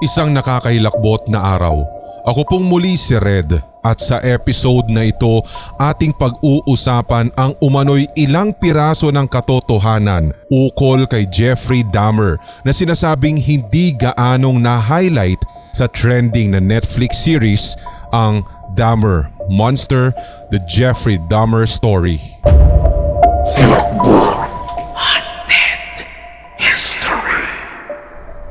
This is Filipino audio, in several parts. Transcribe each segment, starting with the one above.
Isang nakakahilakbot na araw. Ako pong muli si Red at sa episode na ito ating pag-uusapan ang umano'y ilang piraso ng katotohanan ukol kay Jeffrey Dahmer na sinasabing hindi gaanong na-highlight sa trending na Netflix series ang Dahmer Monster, The Jeffrey Dahmer Story.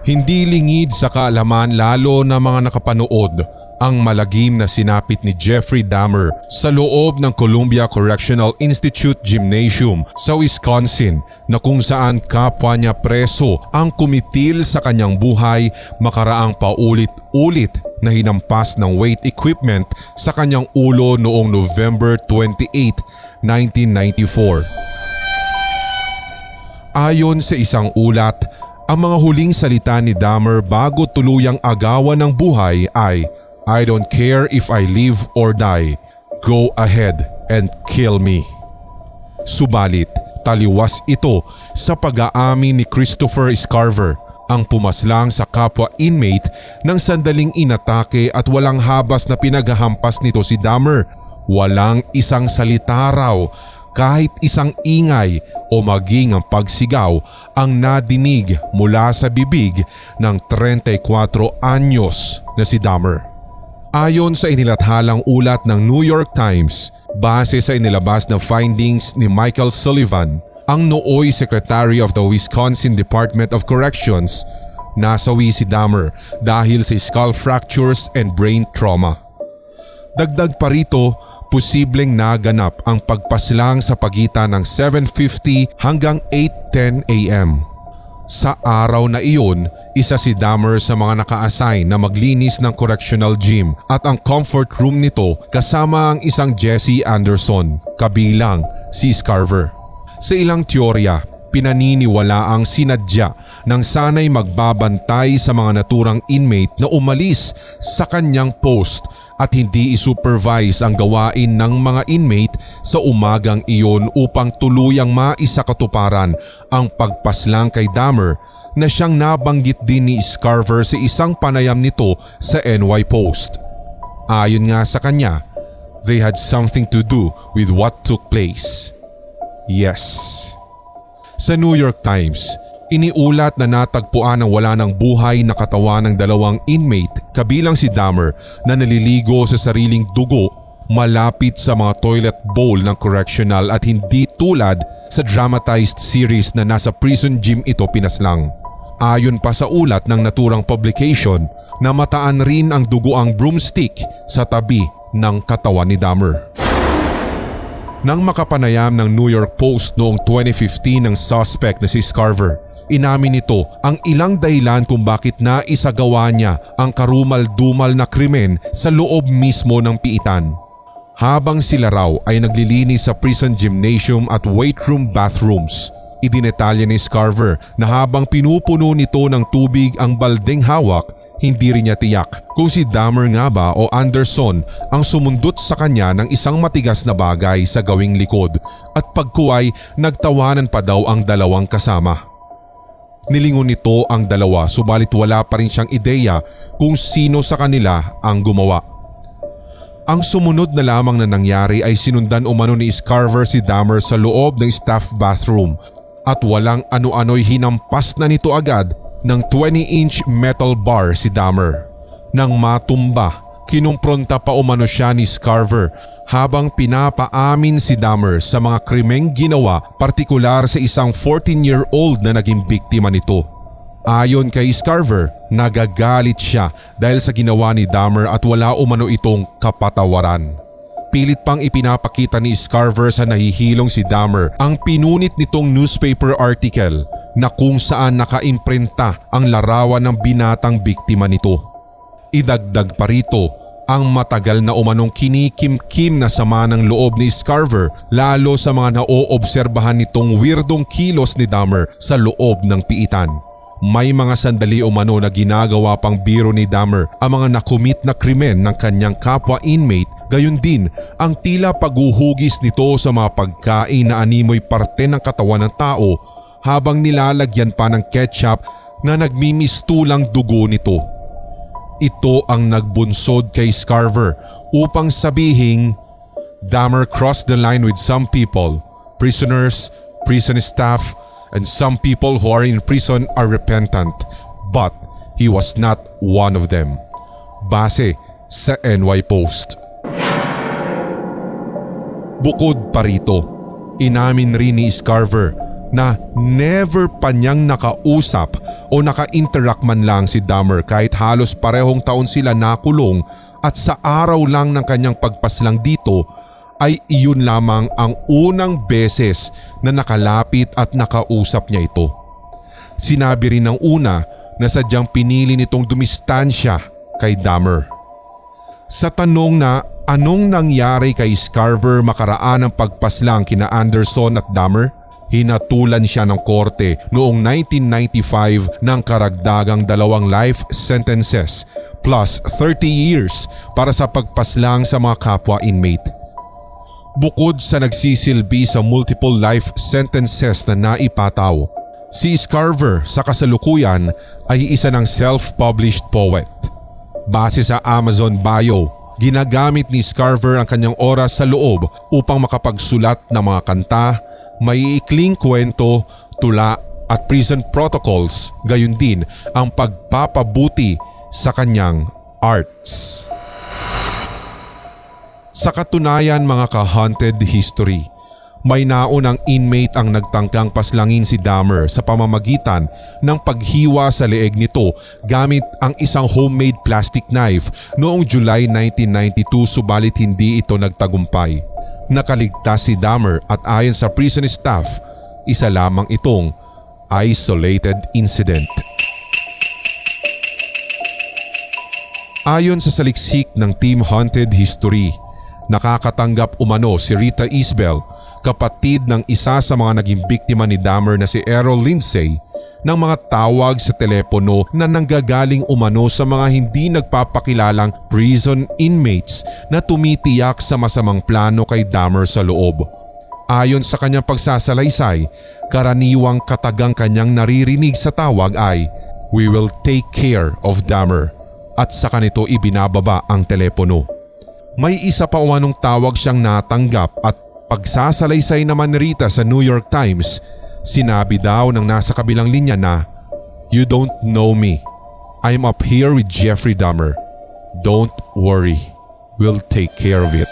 Hindi lingid sa kaalaman lalo na mga nakapanood ang malagim na sinapit ni Jeffrey Dahmer sa loob ng Columbia Correctional Institute Gymnasium sa Wisconsin na kung saan kapwa niya preso ang kumitil sa kanyang buhay makaraang paulit-ulit na hinampas ng weight equipment sa kanyang ulo noong November 28, 1994. Ayon sa isang ulat, ang mga huling salita ni Dahmer bago tuluyang agawan ng buhay ay, "I don't care if I live or die. Go ahead and kill me." Subalit, taliwas ito sa pag-aamin ni Christopher Scarver, ang pumaslang sa kapwa inmate ng sandaling inatake at walang habas na pinaghahampas nito si Dahmer. Walang isang salita raw, kahit isang ingay o maging ang pagsigaw ang nadinig mula sa bibig ng 34 anyos na si Dahmer. Ayon sa inilathalang ulat ng New York Times, base sa inilabas na findings ni Michael Sullivan, ang nooy Secretary of the Wisconsin Department of Corrections, nasawi si Dahmer dahil sa skull fractures and brain trauma. Dagdag pa rito, posibleng naganap ang pagpaslang sa pagitan ng 7:50 hanggang 8:10 a.m. Sa araw na iyon, isa si Dahmer sa mga naka-assign na maglinis ng correctional gym at ang comfort room nito kasama ang isang Jesse Anderson, kabilang si Scarver. Sa ilang teorya, pinaniniwala ang sinadya ng sanay magbabantay sa mga naturang inmate na umalis sa kanyang post at hindi isupervise ang gawain ng mga inmate sa umagang iyon upang tuluyang maisakatuparan ang pagpaslang kay Dahmer na siyang nabanggit din ni Scarver sa isang panayam nito sa NY Post. Ayon nga sa kanya, they had something to do with what took place. Yes. Sa New York Times, iniulat na natagpuan ang wala ng buhay na katawan ng dalawang inmate kabilang si Dahmer na naliligo sa sariling dugo malapit sa mga toilet bowl ng correctional at hindi tulad sa dramatized series na nasa prison gym ito pinaslang. Ayon pa sa ulat ng naturang publication, namataan rin ang dugo ang broomstick sa tabi ng katawan ni Dahmer. Nang makapanayam ng New York Post noong 2015 ng suspect na si Scarver, inamin nito ang ilang dahilan kung bakit naisagawa niya ang karumal-dumal na krimen sa loob mismo ng piitan. Habang sila raw ay naglilinis sa prison gymnasium at weight room bathrooms, idinetalya ni Scarver na habang pinupuno nito ng tubig ang baldeng hawak, hindi rin niya tiyak kung si Dahmer nga ba o Anderson ang sumundot sa kanya ng isang matigas na bagay sa gawing likod at pagkuway nagtawanan pa daw ang dalawang kasama. Nilingon nito ang dalawa subalit wala pa rin siyang ideya kung sino sa kanila ang gumawa. Ang sumunod na lamang na nangyari ay sinundan umano ni Scarver si Dahmer sa loob ng staff bathroom at walang ano-ano'y hinampas na nito agad ng 20-inch metal bar si Dahmer. Nang matumba, kinumpronta pa umano siya ni Scarver habang pinapaamin si Dahmer sa mga krimeng ginawa, partikular sa isang 14-year-old na naging biktima nito. Ayon kay Scarver, nagagalit siya dahil sa ginawa ni Dahmer at wala umano itong kapatawaran. Pilit pang ipinapakita ni Scarver sa nahihilong si Dahmer ang pinunit nitong newspaper article na kung saan nakaimprenta ang larawan ng binatang biktima nito. Idagdag pa rito ang matagal na umanong kinikim-kim na sama ng loob ni Scarver lalo sa mga naoobserbahan nitong weirdong kilos ni Dahmer sa loob ng piitan. May mga sandali umano na ginagawa pang biro ni Dahmer ang mga nakumit na krimen ng kanyang kapwa inmate, gayon din ang tila paghuhugis nito sa mga pagkain na animoy parte ng katawan ng tao habang nilalagyan pa ng ketchup na nagmimistulang dugo nito. Ito ang nagbunsod kay Scarver upang sabihing Dahmer crossed the line with some people, prisoners, prison staff, and some people who are in prison are repentant, but he was not one of them. Base sa NY Post. Bukod pa rito, inamin rin ni Scarver na never pa niyang nakausap o naka-interact man lang si Dahmer kahit halos parehong taon sila nakulong, at sa araw lang ng kanyang pagpaslang dito ay iyon lamang ang unang beses na nakalapit at nakausap niya ito. Sinabi rin ng una na sadyang pinili nitong dumistansya kay Dahmer. Sa tanong na anong nangyari kay Scarver makaraan ng pagpaslang kina Anderson at Dahmer, hinatulan siya ng korte noong 1995 ng karagdagang 2 life sentences plus 30 years para sa pagpaslang sa mga kapwa inmate. Bukod sa nagsisilbi sa multiple life sentences na naipataw, si Scarver sa kasalukuyan ay isa ng self-published poet. Base sa Amazon bio, ginagamit ni Scarver ang kanyang oras sa loob upang makapagsulat ng mga kanta, maiikling kwento, tula at prison protocols, gayon din ang pagpapabuti sa kanyang arts. Sa katunayan mga ka-haunted history, may naunang inmate ang nagtangkang paslangin si Dahmer sa pamamagitan ng paghiwa sa leeg nito gamit ang isang homemade plastic knife noong July 1992, subalit hindi ito nagtagumpay. Nakaligtas si Dahmer at ayon sa prison staff, isa lamang itong isolated incident. Ayon sa saliksik ng Team Haunted History, nakakatanggap umano si Rita Isbel, kapatid ng isa sa mga naging biktima ni Dahmer na si Errol Lindsay, ng mga tawag sa telepono na nanggagaling umano sa mga hindi nagpapakilalang prison inmates na tumitiyak sa masamang plano kay Dahmer sa loob. Ayon sa kanyang pagsasalaysay, karaniwang katagang kanyang naririnig sa tawag ay, "We will take care of Dahmer," at sa kanito ibinababa ang telepono. May isa pa umanong tawag siyang natanggap at pagsasalaysay naman ni Rita sa New York Times, sinabi daw ng nasa kabilang linya na, "You don't know me. I'm up here with Jeffrey Dahmer. Don't worry. We'll take care of it."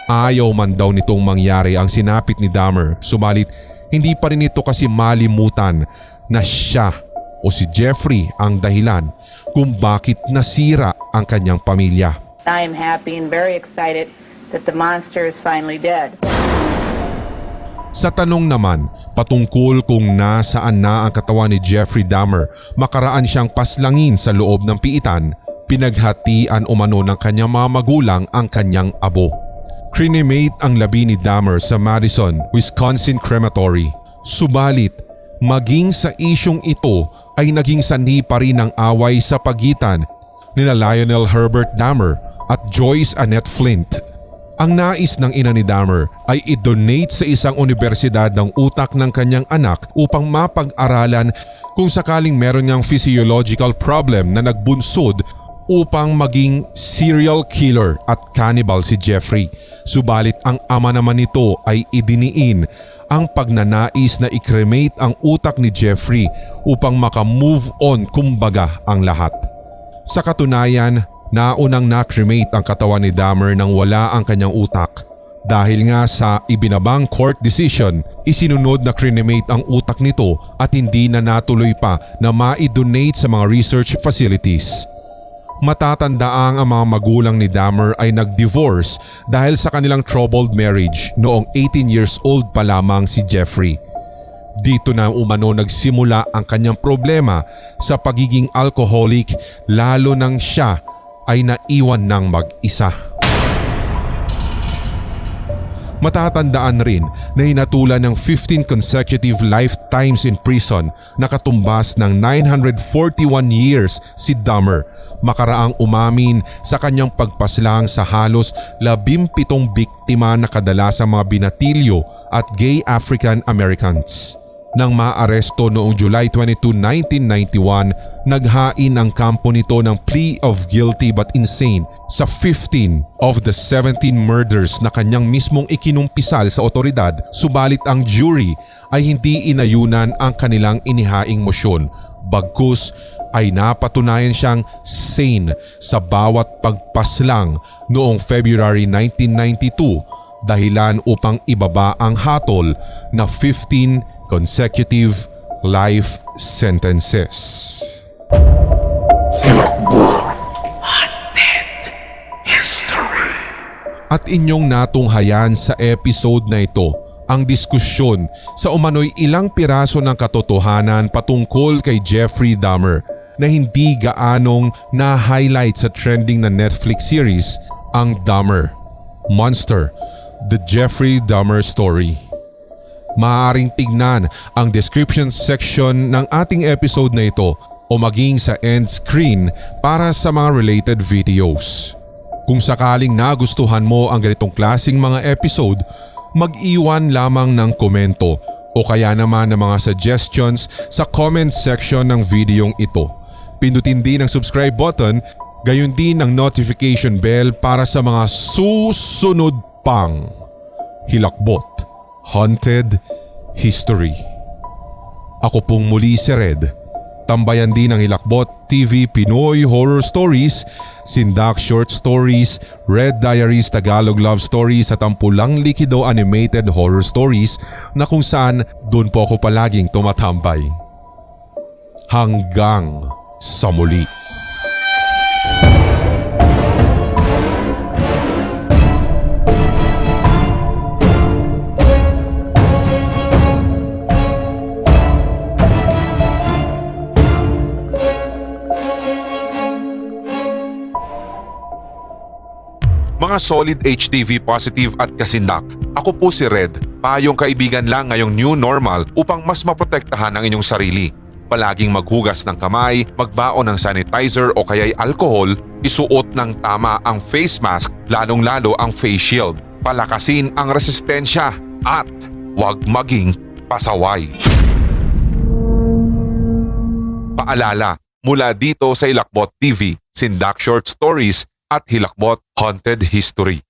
Ayaw man daw nitong mangyari ang sinapit ni Dahmer, subalit hindi pa rin ito kasi malimutan na siya o si Jeffrey ang dahilan kung bakit nasira ang kanyang pamilya. I am happy and very excited that the monster is finally dead. Sa tanong naman patungkol kung nasaan na ang katawan ni Jeffrey Dahmer makaraan siyang paslangin sa loob ng piitan, pinaghatian umano ng kanyang mga magulang ang kanyang abo. Cremate ang labi ni Dahmer sa Madison, Wisconsin Crematory. Subalit, maging sa isyong ito ay naging sanhi pa rin ang away sa pagitan nila Lionel Herbert Dahmer at Joyce Annette Flint. Ang nais ng ina ni Dahmer ay i-donate sa isang universidad ng utak ng kanyang anak upang mapag-aralan kung sakaling meron niyang physiological problem na nagbunsod upang maging serial killer at cannibal si Jeffrey. Subalit ang ama naman nito ay idiniin ang pagnanais na i-cremate ang utak ni Jeffrey upang maka-move on kumbaga ang lahat. Sa katunayan, naunang na-cremate ang katawan ni Dahmer nang wala ang kanyang utak. Dahil nga sa ibinabang court decision, isinunod na cremate ang utak nito at hindi na natuloy pa na ma-donate sa mga research facilities. Matatandaang ang mga magulang ni Dahmer ay nag-divorce dahil sa kanilang troubled marriage noong 18 years old pa lamang si Jeffrey. Dito na umano nagsimula ang kanyang problema sa pagiging alcoholic, lalo nang siya ay naiwan ng mag-isa. Matatandaan rin na hinatulan ng 15 consecutive lifetimes in prison na katumbas ng 941 years si Dahmer makaraang umamin sa kanyang pagpaslang sa halos 17 biktima na kadalasang mga binatilyo at gay African Americans. Nang maaresto noong July 22, 1991, naghain ang kampo nito ng plea of guilty but insane sa 15 of the 17 murders na kanyang mismong ikinumpisal sa otoridad, subalit ang jury ay hindi inayunan ang kanilang inihaing mosyon. Bagkus ay napatunayan siyang sane sa bawat pagpaslang noong February 1992, dahilan upang ibaba ang hatol na 15 consecutive life sentences. At inyong natunghayan sa episode na ito ang diskusyon sa umano'y ilang piraso ng katotohanan patungkol kay Jeffrey Dahmer na hindi gaanong na-highlight sa trending na Netflix series, ang Dahmer Monster: The Jeffrey Dahmer Story. Maaaring tignan ang description section ng ating episode na ito o maging sa end screen para sa mga related videos. Kung sakaling nagustuhan mo ang ganitong klaseng mga episode, mag-iwan lamang ng komento o kaya naman ng mga suggestions sa comment section ng videong ito. Pindutin din ang subscribe button, gayon din ang notification bell para sa mga susunod pang Hilakbot Haunted History. Ako pong muli si Red. Tambayan din ng Hilakbot TV Pinoy Horror Stories, Sindak Short Stories, Red Diaries Tagalog Love Stories at ang Pulang Likido Animated Horror Stories na kung saan doon po ako palaging tumatambay. Hanggang sa muli. Mga solid HTV positive at kasindak, ako po si Red, payong kaibigan lang ngayong new normal upang mas maprotektahan ang inyong sarili. Palaging maghugas ng kamay, magbaon ng sanitizer o kaya'y alcohol, isuot ng tama ang face mask, lalong-lalo ang face shield, palakasin ang resistensya at huwag maging pasaway. Paalala, mula dito sa Hilakbot TV, Sindak Short Stories at Hilakbot Haunted History.